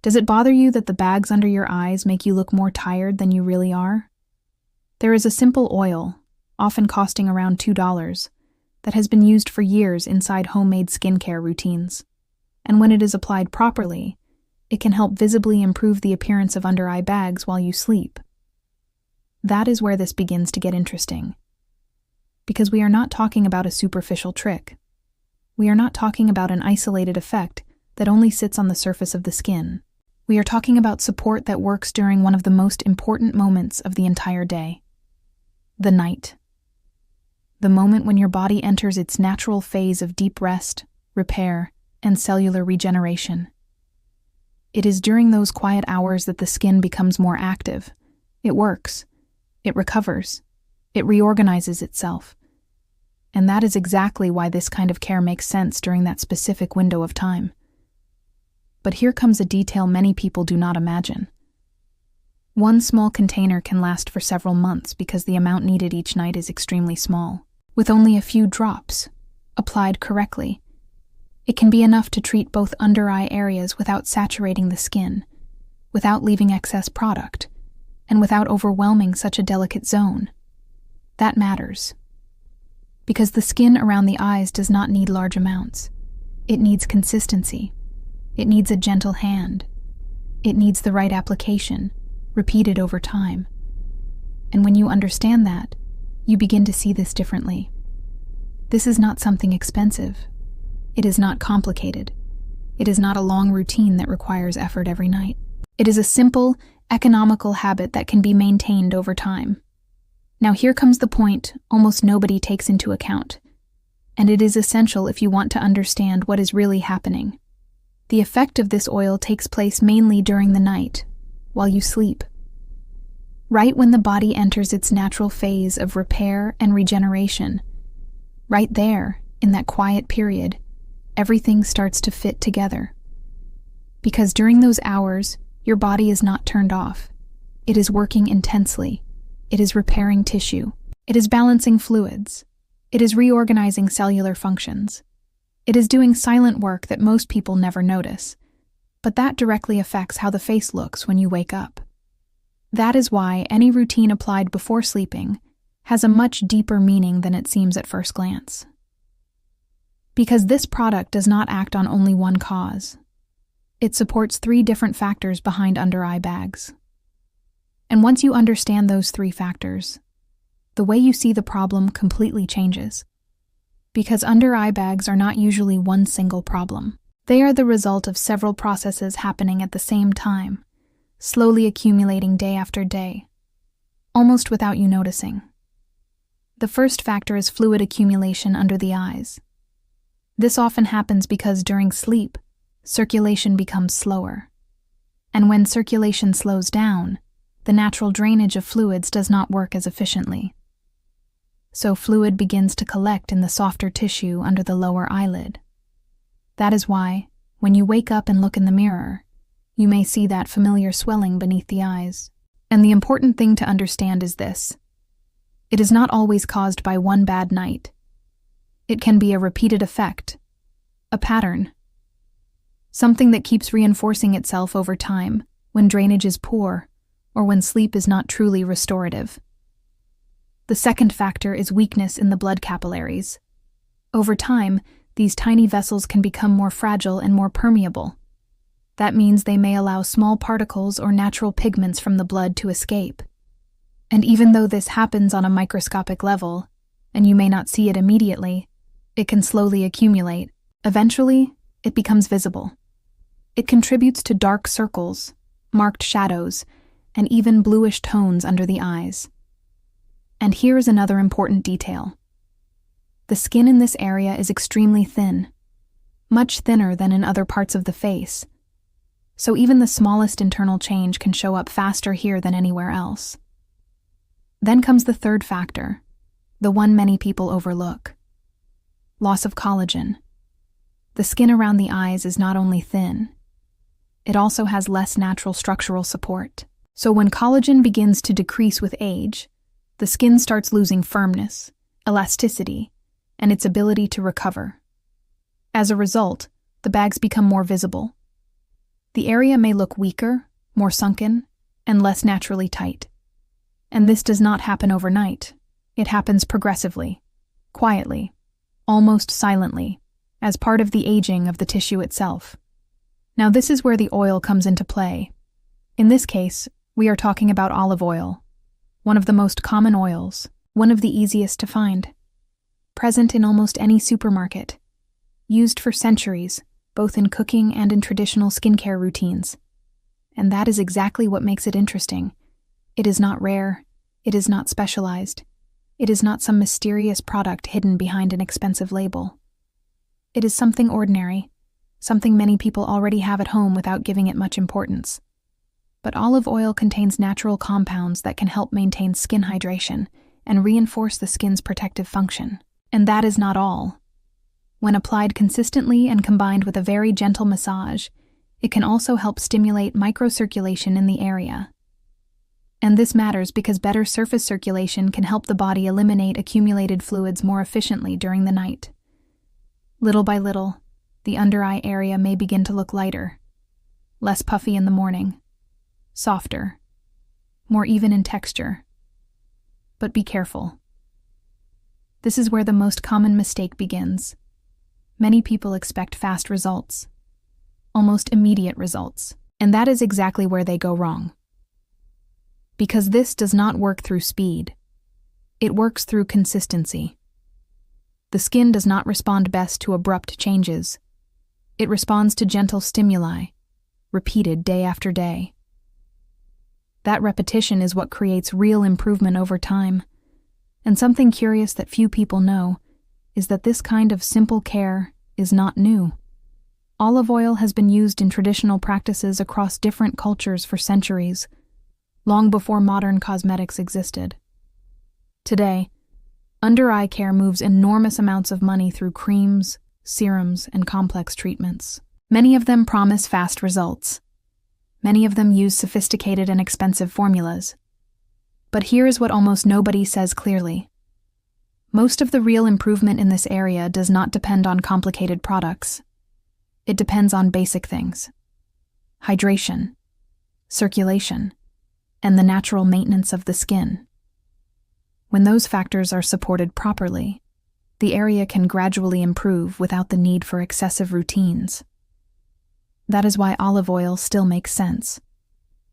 Does it bother you that the bags under your eyes make you look more tired than you really are? There is a simple oil, often costing around $2, that has been used for years inside homemade skincare routines. And when it is applied properly, it can help visibly improve the appearance of under-eye bags while you sleep. That is where this begins to get interesting. Because we are not talking about a superficial trick. We are not talking about an isolated effect that only sits on the surface of the skin. We are talking about support that works during one of the most important moments of the entire day. The night. The moment when your body enters its natural phase of deep rest, repair, and cellular regeneration. It is during those quiet hours that the skin becomes more active. It works. It recovers. It reorganizes itself. And that is exactly why this kind of care makes sense during that specific window of time. But here comes a detail many people do not imagine. One small container can last for several months because the amount needed each night is extremely small. With only a few drops, applied correctly, it can be enough to treat both under-eye areas without saturating the skin, without leaving excess product, and without overwhelming such a delicate zone. That matters. Because the skin around the eyes does not need large amounts. It needs consistency. It needs a gentle hand. It needs the right application, repeated over time. And when you understand that, you begin to see this differently. This is not something expensive. It is not complicated. It is not a long routine that requires effort every night. It is a simple, economical habit that can be maintained over time. Now here comes the point almost nobody takes into account, and it is essential if you want to understand what is really happening. The effect of this oil takes place mainly during the night, while you sleep. Right when the body enters its natural phase of repair and regeneration, right there, in that quiet period, everything starts to fit together. Because during those hours, your body is not turned off. It is working intensely. It is repairing tissue. It is balancing fluids. It is reorganizing cellular functions. It is doing silent work that most people never notice, but that directly affects how the face looks when you wake up. That is why any routine applied before sleeping has a much deeper meaning than it seems at first glance. Because this product does not act on only one cause. It supports 3 different factors behind under-eye bags. And once you understand those 3 factors, the way you see the problem completely changes. Because under-eye bags are not usually one single problem. They are the result of several processes happening at the same time, slowly accumulating day after day, almost without you noticing. The first factor is fluid accumulation under the eyes. This often happens because during sleep, circulation becomes slower. And when circulation slows down, the natural drainage of fluids does not work as efficiently. So fluid begins to collect in the softer tissue under the lower eyelid. That is why, when you wake up and look in the mirror, you may see that familiar swelling beneath the eyes. And the important thing to understand is this. It is not always caused by one bad night. It can be a repeated effect, a pattern, something that keeps reinforcing itself over time when drainage is poor or when sleep is not truly restorative. The second factor is weakness in the blood capillaries. Over time, these tiny vessels can become more fragile and more permeable. That means they may allow small particles or natural pigments from the blood to escape. And even though this happens on a microscopic level, and you may not see it immediately, it can slowly accumulate. Eventually, it becomes visible. It contributes to dark circles, marked shadows, and even bluish tones under the eyes. And here is another important detail. The skin in this area is extremely thin, much thinner than in other parts of the face. So even the smallest internal change can show up faster here than anywhere else. Then comes the third factor, the one many people overlook. Loss of collagen. The skin around the eyes is not only thin, it also has less natural structural support. So when collagen begins to decrease with age, the skin starts losing firmness, elasticity, and its ability to recover. As a result, the bags become more visible. The area may look weaker, more sunken, and less naturally tight. And this does not happen overnight. It happens progressively, quietly, almost silently, as part of the aging of the tissue itself. Now this is where the oil comes into play. In this case, we are talking about olive oil, one of the most common oils, one of the easiest to find. Present in almost any supermarket, used for centuries, both in cooking and in traditional skincare routines. And that is exactly what makes it interesting. It is not rare, it is not specialized, it is not some mysterious product hidden behind an expensive label. It is something ordinary, something many people already have at home without giving it much importance. But olive oil contains natural compounds that can help maintain skin hydration and reinforce the skin's protective function. And that is not all. When applied consistently and combined with a very gentle massage, it can also help stimulate microcirculation in the area. And this matters because better surface circulation can help the body eliminate accumulated fluids more efficiently during the night. Little by little, the under-eye area may begin to look lighter, less puffy in the morning, softer, more even in texture. But be careful. This is where the most common mistake begins. Many people expect fast results, almost immediate results, and that is exactly where they go wrong. Because this does not work through speed. It works through consistency. The skin does not respond best to abrupt changes. It responds to gentle stimuli, repeated day after day. That repetition is what creates real improvement over time. And something curious that few people know is that this kind of simple care is not new. Olive oil has been used in traditional practices across different cultures for centuries, long before modern cosmetics existed. Today, under-eye care moves enormous amounts of money through creams, serums, and complex treatments. Many of them promise fast results. Many of them use sophisticated and expensive formulas. But here is what almost nobody says clearly. Most of the real improvement in this area does not depend on complicated products. It depends on basic things: hydration, circulation, and the natural maintenance of the skin. When those factors are supported properly, the area can gradually improve without the need for excessive routines. That is why olive oil still makes sense.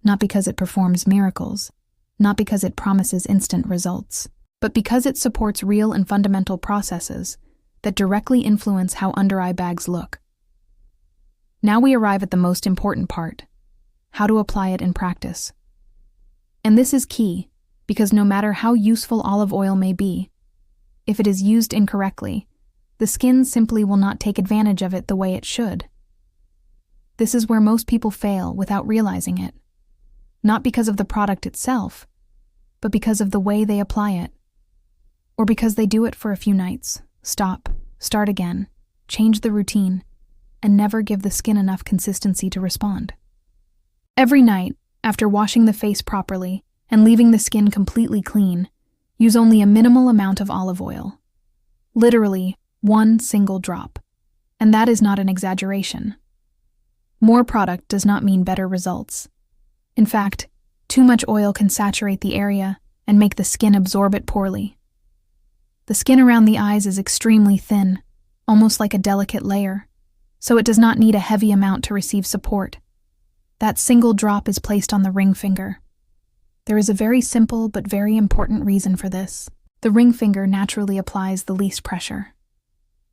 Not because it performs miracles, not because it promises instant results, but because it supports real and fundamental processes that directly influence how under-eye bags look. Now we arrive at the most important part: how to apply it in practice. And this is key, because no matter how useful olive oil may be, if it is used incorrectly, the skin simply will not take advantage of it the way it should. This is where most people fail without realizing it, not because of the product itself, but because of the way they apply it. Or because they do it for a few nights, stop, start again, change the routine, and never give the skin enough consistency to respond. Every night, after washing the face properly and leaving the skin completely clean, use only a minimal amount of olive oil. Literally, one single drop. And that is not an exaggeration. More product does not mean better results. In fact, too much oil can saturate the area and make the skin absorb it poorly. The skin around the eyes is extremely thin, almost like a delicate layer, so it does not need a heavy amount to receive support. That single drop is placed on the ring finger. There is a very simple but very important reason for this. The ring finger naturally applies the least pressure.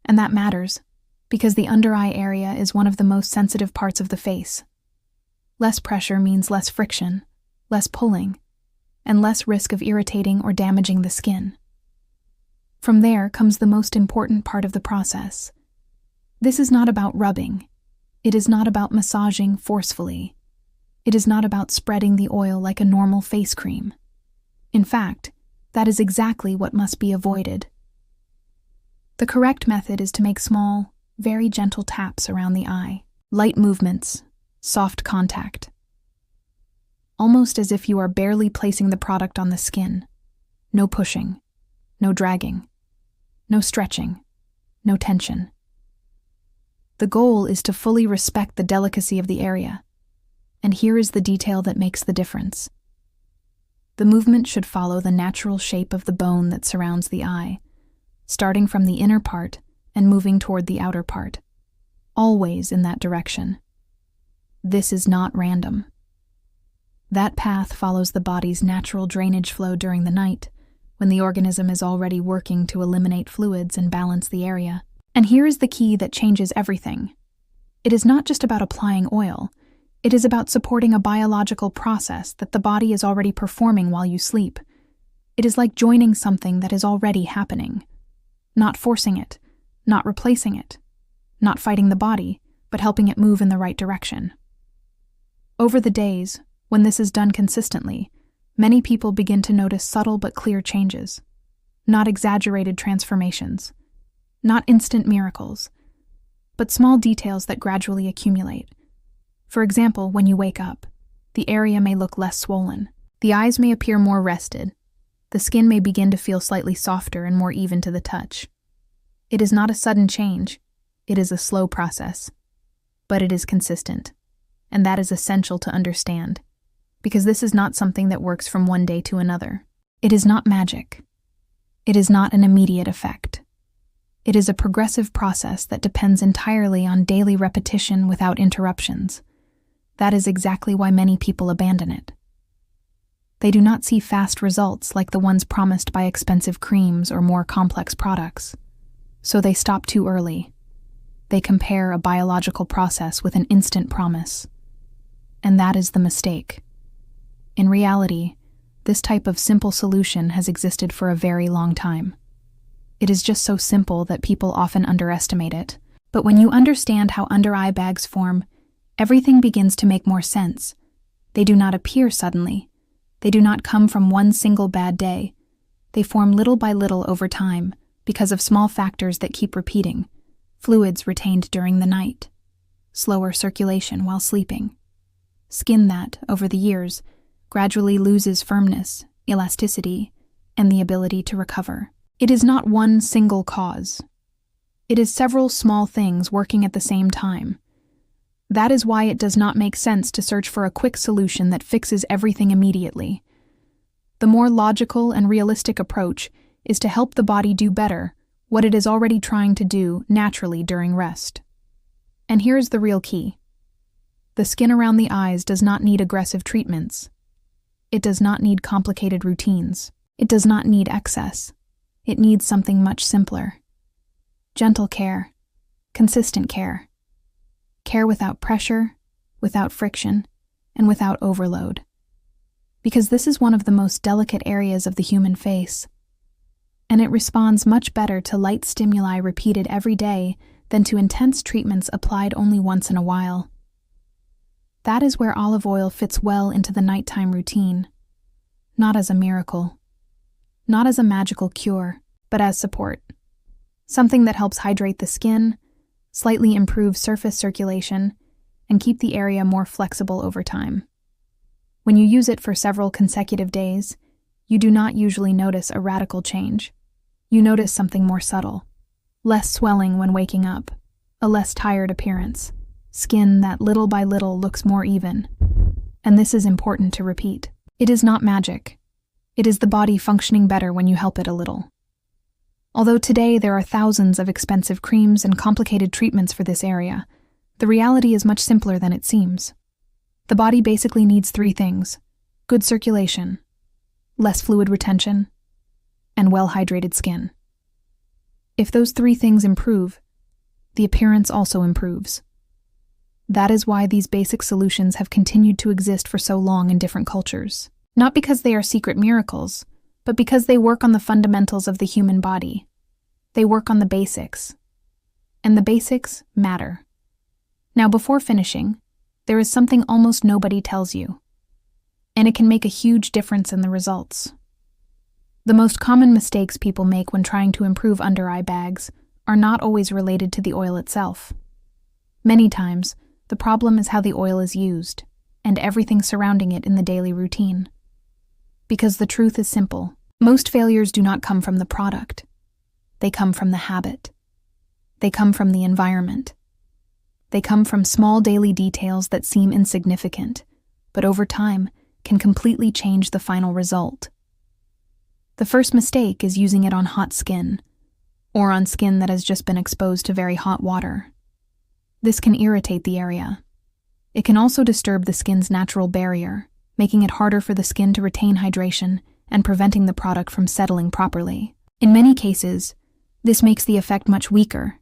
And that matters, because the under-eye area is one of the most sensitive parts of the face. Less pressure means less friction, less pulling, and less risk of irritating or damaging the skin. From there comes the most important part of the process. This is not about rubbing. It is not about massaging forcefully. It is not about spreading the oil like a normal face cream. In fact, that is exactly what must be avoided. The correct method is to make small, very gentle taps around the eye, light movements, soft contact. Almost as if you are barely placing the product on the skin. No pushing, no dragging, no stretching, no tension. The goal is to fully respect the delicacy of the area, And here is the detail that makes the difference. The movement should follow the natural shape of the bone that surrounds the eye, starting from the inner part and moving toward the outer part, always in that direction. This is not random. That path follows the body's natural drainage flow during the night, when the organism is already working to eliminate fluids and balance the area. And here is the key that changes everything. It is not just about applying oil. It is about supporting a biological process that the body is already performing while you sleep. It is like joining something that is already happening. Not forcing it, not replacing it, not fighting the body, but helping it move in the right direction. Over the days, when this is done consistently, many people begin to notice subtle but clear changes. Not exaggerated transformations. Not instant miracles, but small details that gradually accumulate. For example, when you wake up, the area may look less swollen. The eyes may appear more rested. The skin may begin to feel slightly softer and more even to the touch. It is not a sudden change. It is a slow process. But it is consistent. And that is essential to understand, because this is not something that works from one day to another. It is not magic. It is not an immediate effect. It is a progressive process that depends entirely on daily repetition without interruptions. That is exactly why many people abandon it. They do not see fast results like the ones promised by expensive creams or more complex products. So they stop too early. They compare a biological process with an instant promise. And that is the mistake. In reality, this type of simple solution has existed for a very long time. It is just so simple that people often underestimate it. But when you understand how under-eye bags form, everything begins to make more sense. They do not appear suddenly. They do not come from one single bad day. They form little by little over time because of small factors that keep repeating. Fluids retained during the night. Slower circulation while sleeping. Skin that, over the years, gradually loses firmness, elasticity, and the ability to recover. It is not one single cause. It is several small things working at the same time. That is why it does not make sense to search for a quick solution that fixes everything immediately. The more logical and realistic approach is to help the body do better what it is already trying to do naturally during rest. And here's the real key. The skin around the eyes does not need aggressive treatments. It does not need complicated routines. It does not need excess. It needs something much simpler. Gentle care, consistent care. Care without pressure, without friction, and without overload. Because this is one of the most delicate areas of the human face. And it responds much better to light stimuli repeated every day than to intense treatments applied only once in a while. That is where olive oil fits well into the nighttime routine. Not as a miracle. Not as a magical cure, but as support. Something that helps hydrate the skin, slightly improve surface circulation, and keep the area more flexible over time. When you use it for several consecutive days, you do not usually notice a radical change. You notice something more subtle. Less swelling when waking up, a less tired appearance, skin that little by little looks more even. And this is important to repeat. It is not magic. It is the body functioning better when you help it a little. Although today there are thousands of expensive creams and complicated treatments for this area, the reality is much simpler than it seems. The body basically needs 3 things: good circulation, less fluid retention, and well-hydrated skin. If those 3 things improve, the appearance also improves. That is why these basic solutions have continued to exist for so long in different cultures. Not because they are secret miracles, but because they work on the fundamentals of the human body. They work on the basics. And the basics matter. Now, before finishing, there is something almost nobody tells you. And it can make a huge difference in the results. The most common mistakes people make when trying to improve under-eye bags are not always related to the oil itself. Many times, the problem is how the oil is used, and everything surrounding it in the daily routine. Because the truth is simple. Most failures do not come from the product. They come from the habit. They come from the environment. They come from small daily details that seem insignificant, but over time can completely change the final result. The first mistake is using it on hot skin, or on skin that has just been exposed to very hot water. This can irritate the area. It can also disturb the skin's natural barrier, making it harder for the skin to retain hydration and preventing the product from settling properly. In many cases, this makes the effect much weaker,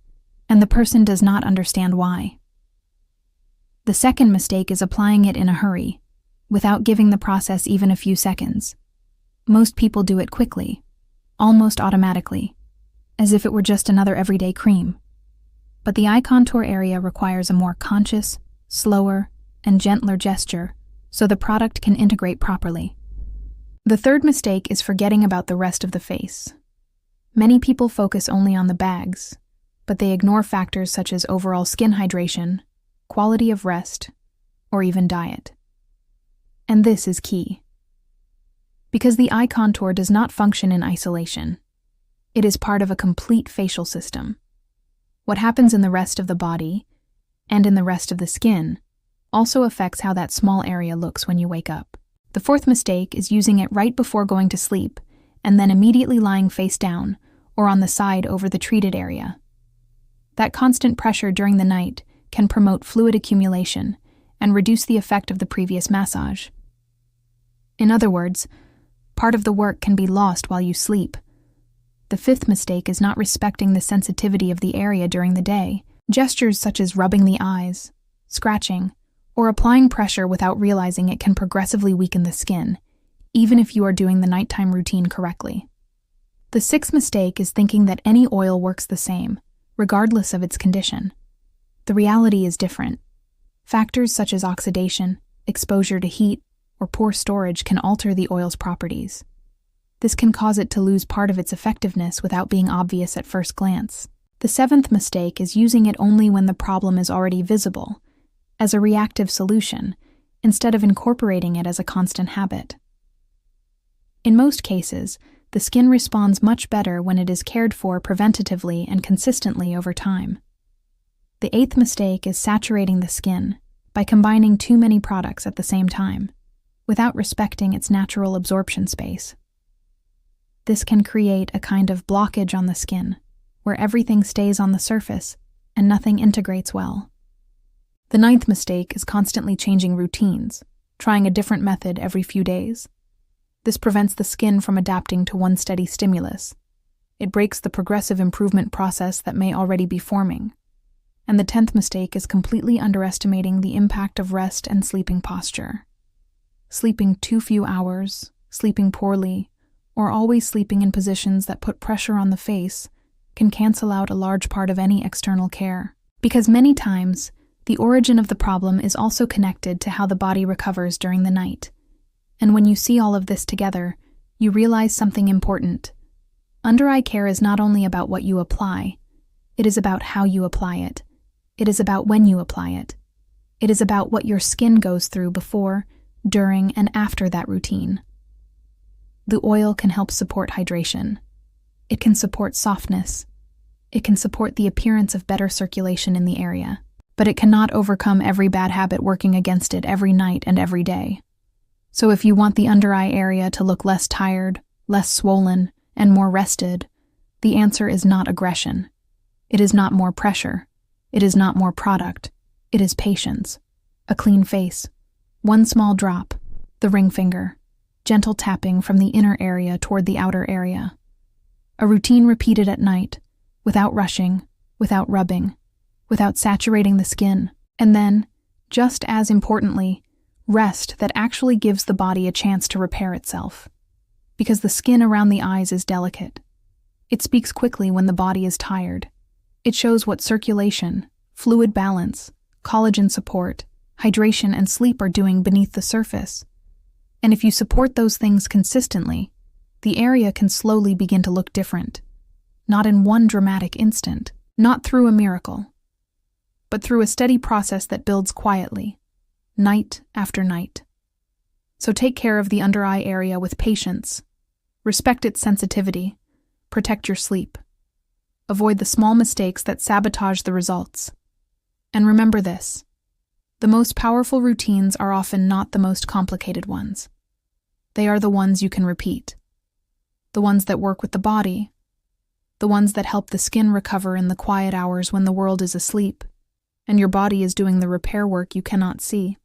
and the person does not understand why. The second mistake is applying it in a hurry, without giving the process even a few seconds. Most people do it quickly, almost automatically, as if it were just another everyday cream. But the eye contour area requires a more conscious, slower, and gentler gesture so the product can integrate properly. The third mistake is forgetting about the rest of the face. Many people focus only on the bags, but they ignore factors such as overall skin hydration, quality of rest, or even diet. And this is key. Because the eye contour does not function in isolation. It is part of a complete facial system. What happens in the rest of the body, and in the rest of the skin, also affects how that small area looks when you wake up. The fourth mistake is using it right before going to sleep, and then immediately lying face down, or on the side over the treated area. That constant pressure during the night can promote fluid accumulation and reduce the effect of the previous massage. In other words, part of the work can be lost while you sleep. The fifth mistake is not respecting the sensitivity of the area during the day. Gestures such as rubbing the eyes, scratching, or applying pressure without realizing it can progressively weaken the skin, even if you are doing the nighttime routine correctly. The sixth mistake is thinking that any oil works the same, regardless of its condition. The reality is different. Factors such as oxidation, exposure to heat, or poor storage can alter the oil's properties. This can cause it to lose part of its effectiveness without being obvious at first glance. The seventh mistake is using it only when the problem is already visible, as a reactive solution, instead of incorporating it as a constant habit. In most cases, the skin responds much better when it is cared for preventatively and consistently over time. The eighth mistake is saturating the skin by combining too many products at the same time, without respecting its natural absorption space. This can create a kind of blockage on the skin, where everything stays on the surface and nothing integrates well. The ninth mistake is constantly changing routines, trying a different method every few days. This prevents the skin from adapting to one steady stimulus. It breaks the progressive improvement process that may already be forming. And the 10th mistake is completely underestimating the impact of rest and sleeping posture. Sleeping too few hours, sleeping poorly, or always sleeping in positions that put pressure on the face can cancel out a large part of any external care. Because many times, the origin of the problem is also connected to how the body recovers during the night. And when you see all of this together, you realize something important. Under-eye care is not only about what you apply, it is about how you apply it. It is about when you apply it. It is about what your skin goes through before, during, and after that routine. The oil can help support hydration. It can support softness. It can support the appearance of better circulation in the area. But it cannot overcome every bad habit working against it every night and every day. So if you want the under-eye area to look less tired, less swollen, and more rested, the answer is not aggression. It is not more pressure. It is not more product. It is patience. A clean face. One small drop. The ring finger. Gentle tapping from the inner area toward the outer area. A routine repeated at night, without rushing, without rubbing, without saturating the skin. And then, just as importantly, rest that actually gives the body a chance to repair itself. Because the skin around the eyes is delicate. It speaks quickly when the body is tired. It shows what circulation, fluid balance, collagen support, hydration, and sleep are doing beneath the surface. And if you support those things consistently, the area can slowly begin to look different. Not in one dramatic instant, not through a miracle, but through a steady process that builds quietly, night after night. So take care of the under-eye area with patience. Respect its sensitivity. Protect your sleep. Avoid the small mistakes that sabotage the results. And remember this: The most powerful routines are often not the most complicated ones. They are the ones you can repeat. The ones that work with the body. The ones that help the skin recover in the quiet hours when the world is asleep, and your body is doing the repair work you cannot see.